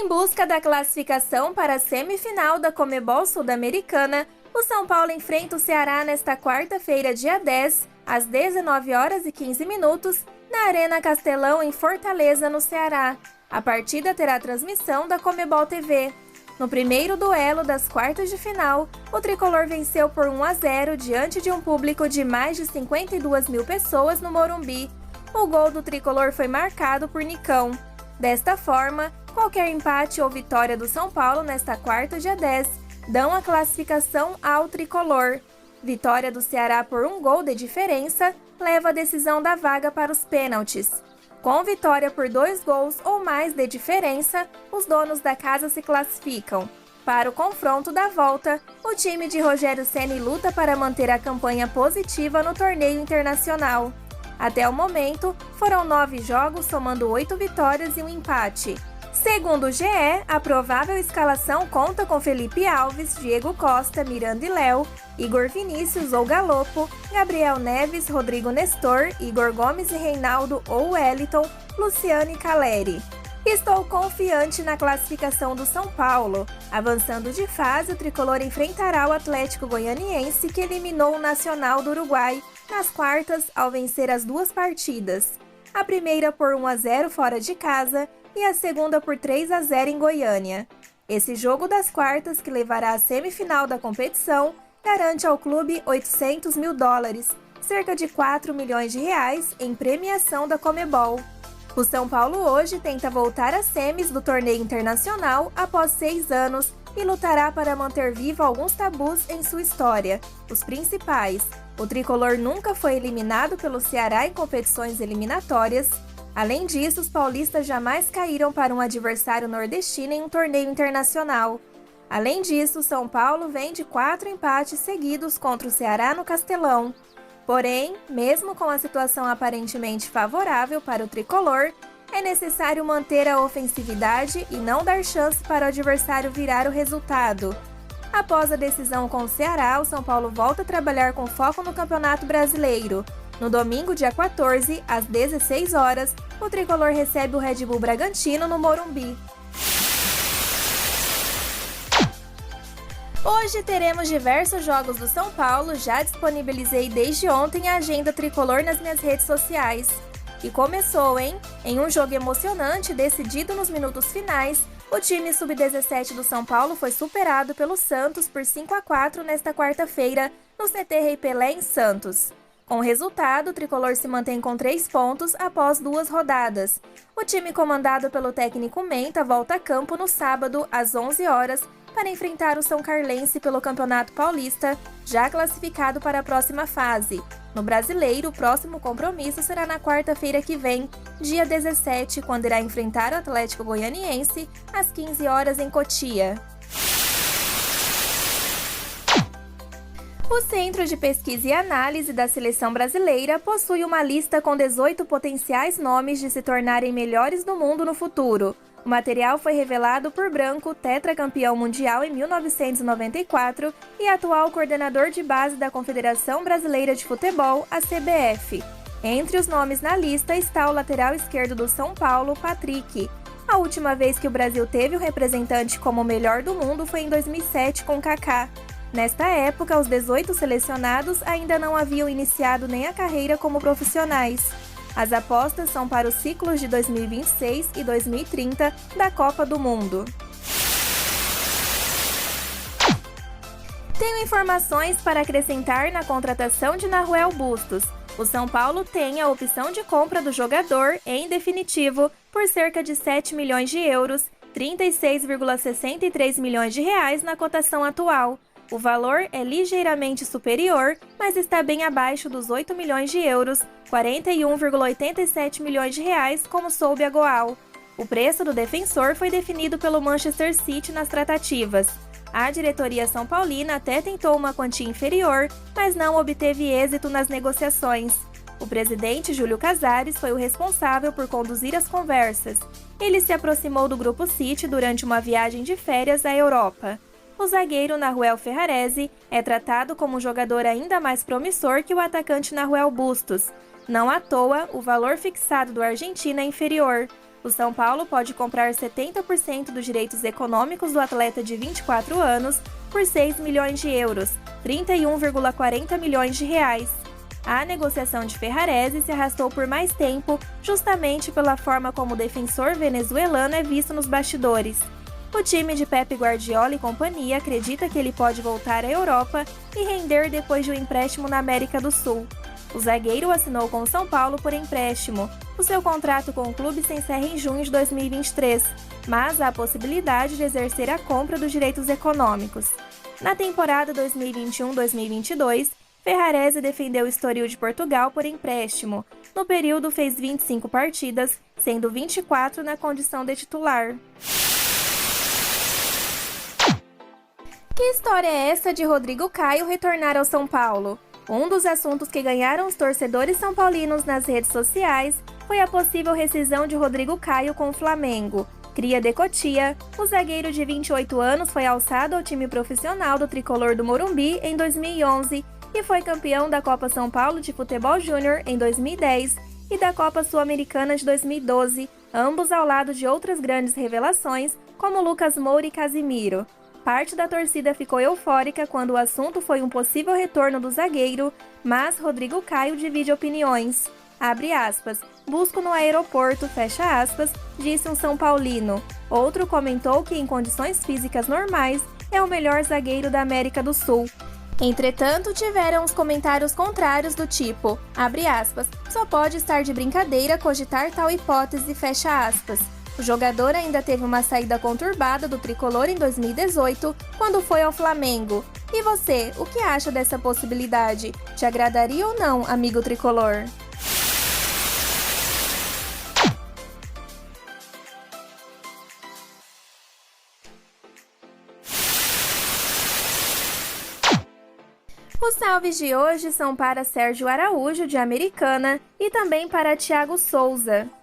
busca da classificação para a semifinal da Conmebol Sul-Americana, o São Paulo enfrenta o Ceará nesta quarta-feira, dia 10, às 19h15, na Arena Castelão, em Fortaleza, no Ceará. A partida terá transmissão da Conmebol TV. No primeiro duelo das quartas de final, o tricolor venceu por 1-0 diante de um público de mais de 52 mil pessoas no Morumbi. O gol do tricolor foi marcado por Nicão. Desta forma, qualquer empate ou vitória do São Paulo nesta quarta, dia 10, dão a classificação ao tricolor. Vitória do Ceará por 1 gol de diferença leva a decisão da vaga para os pênaltis. Com vitória por 2 gols ou mais de diferença, os donos da casa se classificam. Para o confronto da volta, o time de Rogério Ceni luta para manter a campanha positiva no torneio internacional. Até o momento, foram 9 jogos, somando 8 vitórias e um empate. Segundo o GE, a provável escalação conta com Felipe Alves, Diego Costa, Miranda e Léo, Igor Vinícius ou Galopo, Gabriel Neves, Rodrigo Nestor, Igor Gomes e Reinaldo ou Wellington, Luciano e Caleri. Estou confiante na classificação do São Paulo. Avançando de fase, o tricolor enfrentará o Atlético Goianiense, que eliminou o Nacional do Uruguai nas quartas ao vencer as 2 partidas. A primeira por 1-0 fora de casa e a segunda por 3-0 em Goiânia. Esse jogo das quartas, que levará à semifinal da competição, garante ao clube $800 mil, cerca de 4 milhões de reais, em premiação da Conmebol. O São Paulo hoje tenta voltar às semis do torneio internacional após 6 anos e lutará para manter vivo alguns tabus em sua história. Os principais: o tricolor nunca foi eliminado pelo Ceará em competições eliminatórias. Além disso, os paulistas jamais caíram para um adversário nordestino em um torneio internacional. Além disso, São Paulo vem de 4 empates seguidos contra o Ceará no Castelão. Porém, mesmo com a situação aparentemente favorável para o tricolor, é necessário manter a ofensividade e não dar chance para o adversário virar o resultado. Após a decisão com o Ceará, o São Paulo volta a trabalhar com foco no Campeonato Brasileiro. No domingo, dia 14, às 16 horas, o tricolor recebe o Red Bull Bragantino no Morumbi. Hoje teremos diversos jogos do São Paulo, já disponibilizei desde ontem a agenda tricolor nas minhas redes sociais. E começou, hein? Em um jogo emocionante, decidido nos minutos finais, o time sub-17 do São Paulo foi superado pelo Santos por 5-4 nesta quarta-feira, no CT Rei Pelé, em Santos. Com o resultado, o tricolor se mantém com 3 pontos após 2 rodadas. O time comandado pelo técnico Menta volta a campo no sábado, às 11 horas, para enfrentar o São Carlense pelo Campeonato Paulista, já classificado para a próxima fase. No Brasileiro, o próximo compromisso será na quarta-feira que vem, dia 17, quando irá enfrentar o Atlético Goianiense, às 15 horas em Cotia. O Centro de Pesquisa e Análise da Seleção Brasileira possui uma lista com 18 potenciais nomes de se tornarem melhores do mundo no futuro. O material foi revelado por Branco, tetracampeão mundial em 1994 e atual coordenador de base da Confederação Brasileira de Futebol, a CBF. Entre os nomes na lista está o lateral esquerdo do São Paulo, Patrick. A última vez que o Brasil teve um representante como o melhor do mundo foi em 2007 com Kaká. Nesta época, os 18 selecionados ainda não haviam iniciado nem a carreira como profissionais. As apostas são para os ciclos de 2026 e 2030 da Copa do Mundo. Tenho informações para acrescentar na contratação de Nahuel Bustos. O São Paulo tem a opção de compra do jogador, em definitivo, por cerca de 7 milhões de euros, 36,63 milhões de reais na cotação atual. O valor é ligeiramente superior, mas está bem abaixo dos 8 milhões de euros, 41,87 milhões de reais, como soube a Goal. O preço do defensor foi definido pelo Manchester City nas tratativas. A diretoria são paulina até tentou uma quantia inferior, mas não obteve êxito nas negociações. O presidente Júlio Casares foi o responsável por conduzir as conversas. Ele se aproximou do Grupo City durante uma viagem de férias à Europa. O zagueiro Nahuel Ferrarese é tratado como um jogador ainda mais promissor que o atacante Nahuel Bustos. Não à toa, o valor fixado do argentino é inferior. O São Paulo pode comprar 70% dos direitos econômicos do atleta de 24 anos por 6 milhões de euros, 31,40 milhões de reais. A negociação de Ferrarese se arrastou por mais tempo, justamente pela forma como o defensor venezuelano é visto nos bastidores. O time de Pep Guardiola e companhia acredita que ele pode voltar à Europa e render depois de um empréstimo na América do Sul. O zagueiro assinou com o São Paulo por empréstimo. O seu contrato com o clube se encerra em junho de 2023, mas há a possibilidade de exercer a compra dos direitos econômicos. Na temporada 2021-2022, Ferrarese defendeu o Estoril de Portugal por empréstimo. No período, fez 25 partidas, sendo 24 na condição de titular. Que história é essa de Rodrigo Caio retornar ao São Paulo? Um dos assuntos que ganharam os torcedores são paulinos nas redes sociais foi a possível rescisão de Rodrigo Caio com o Flamengo. Cria de Cotia, o zagueiro de 28 anos foi alçado ao time profissional do tricolor do Morumbi em 2011 e foi campeão da Copa São Paulo de Futebol Júnior em 2010 e da Copa Sul-Americana de 2012, ambos ao lado de outras grandes revelações como Lucas Moura e Casimiro. Parte da torcida ficou eufórica quando o assunto foi um possível retorno do zagueiro, mas Rodrigo Caio divide opiniões. Abre aspas, busco no aeroporto, fecha aspas, disse um São Paulino. Outro comentou que em condições físicas normais é o melhor zagueiro da América do Sul. Entretanto, tiveram os comentários contrários do tipo, abre aspas, só pode estar de brincadeira cogitar tal hipótese, fecha aspas. O jogador ainda teve uma saída conturbada do tricolor em 2018, quando foi ao Flamengo. E você, o que acha dessa possibilidade? Te agradaria ou não, amigo tricolor? Os salves de hoje são para Sérgio Araújo, de Americana, e também para Thiago Souza.